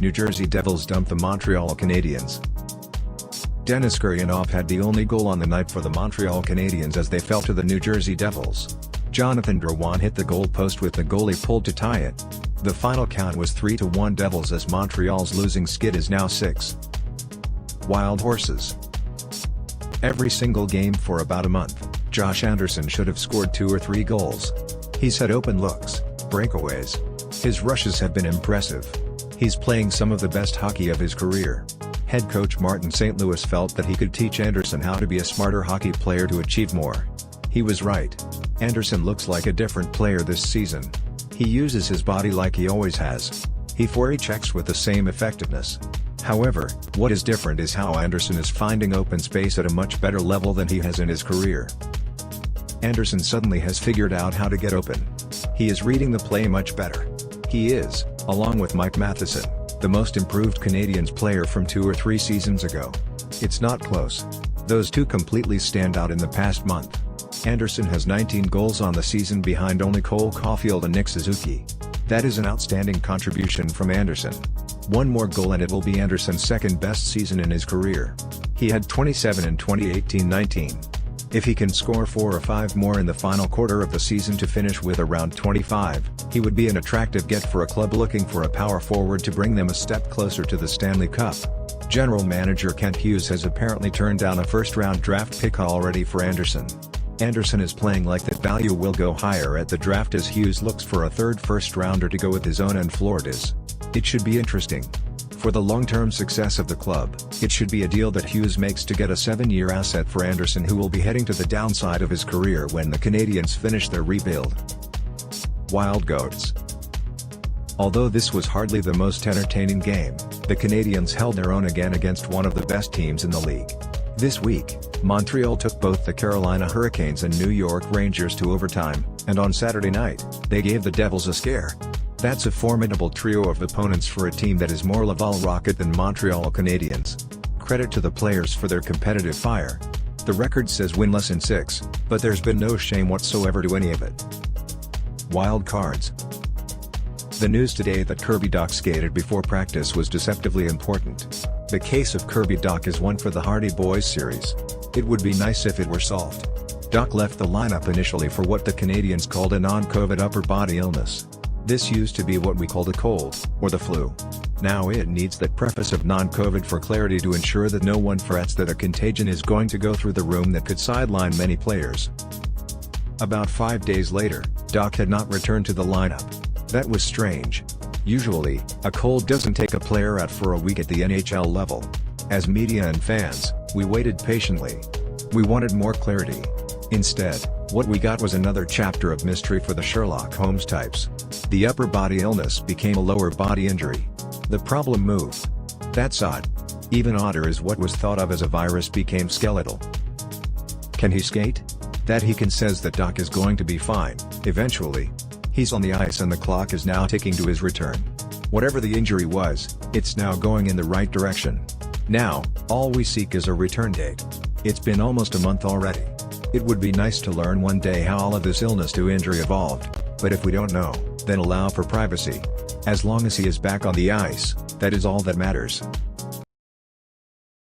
New Jersey Devils dump the Montreal Canadiens. Denis Gurianov had the only goal on the night for the Montreal Canadiens as they fell to the New Jersey Devils. Jonathan Drouin hit the goal post with the goalie pulled to tie it. The final count was 3-1 Devils as Montreal's losing skid is now 6. Wild horses. Every single game for about a month, Josh Anderson should have scored 2 or 3 goals. He's had open looks, breakaways. His rushes have been impressive. He's playing some of the best hockey of his career. Head coach Martin St. Louis felt that he could teach Anderson how to be a smarter hockey player to achieve more. He was right. Anderson looks like a different player this season. He uses his body like he always has. He forechecks with the same effectiveness. However, what is different is how Anderson is finding open space at a much better level than he has in his career. Anderson suddenly has figured out how to get open. He is reading the play much better. He is, along with Mike Matheson, the most improved Canadiens player from 2 or 3 seasons ago. It's not close. Those two completely stand out in the past month. Anderson has 19 goals on the season behind only Cole Caulfield and Nick Suzuki. That is an outstanding contribution from Anderson. One more goal and it will be Anderson's second best season in his career. He had 27 in 2018-19. If he can score 4 or 5 more in the final quarter of the season to finish with around 25, he would be an attractive get for a club looking for a power forward to bring them a step closer to the Stanley Cup. General manager Kent Hughes has apparently turned down a first-round draft pick already for Anderson. Anderson is playing like that value will go higher at the draft as Hughes looks for a third first-rounder to go with his own and Florida's. It should be interesting. For the long-term success of the club, it should be a deal that Hughes makes to get a 7-year asset for Anderson, who will be heading to the downside of his career when the Canadiens finish their rebuild. Wild Goats. Although this was hardly the most entertaining game, the Canadiens held their own again against one of the best teams in the league. This week, Montreal took both the Carolina Hurricanes and New York Rangers to overtime, and on Saturday night, they gave the Devils a scare. That's a formidable trio of opponents for a team that is more Laval Rocket than Montreal Canadiens. Credit to the players for their competitive fire. The record says winless in 6, but there's been no shame whatsoever to any of it. Wild cards. The news today that Kirby Dach skated before practice was deceptively important. The case of Kirby Dach is one for the Hardy Boys series. It would be nice if it were solved. Dach left the lineup initially for what the Canadiens called a non-COVID upper body illness. This used to be what we called a cold, or the flu. Now it needs that preface of non-COVID for clarity to ensure that no one frets that a contagion is going to go through the room that could sideline many players. About 5 days later, Dach had not returned to the lineup. That was strange. Usually, a cold doesn't take a player out for a week at the NHL level. As media and fans, we waited patiently. We wanted more clarity. Instead, what we got was another chapter of mystery for the Sherlock Holmes types. The upper body illness became a lower body injury. The problem moved. That's odd. Even odder is what was thought of as a virus became skeletal. Can he skate? That he can, says that Dach is going to be fine, eventually. He's on the ice and the clock is now ticking to his return. Whatever the injury was, it's now going in the right direction. Now, all we seek is a return date. It's been almost a month already. It would be nice to learn one day how all of this illness to injury evolved, but if we don't know, then allow for privacy. As long as he is back on the ice, that is all that matters.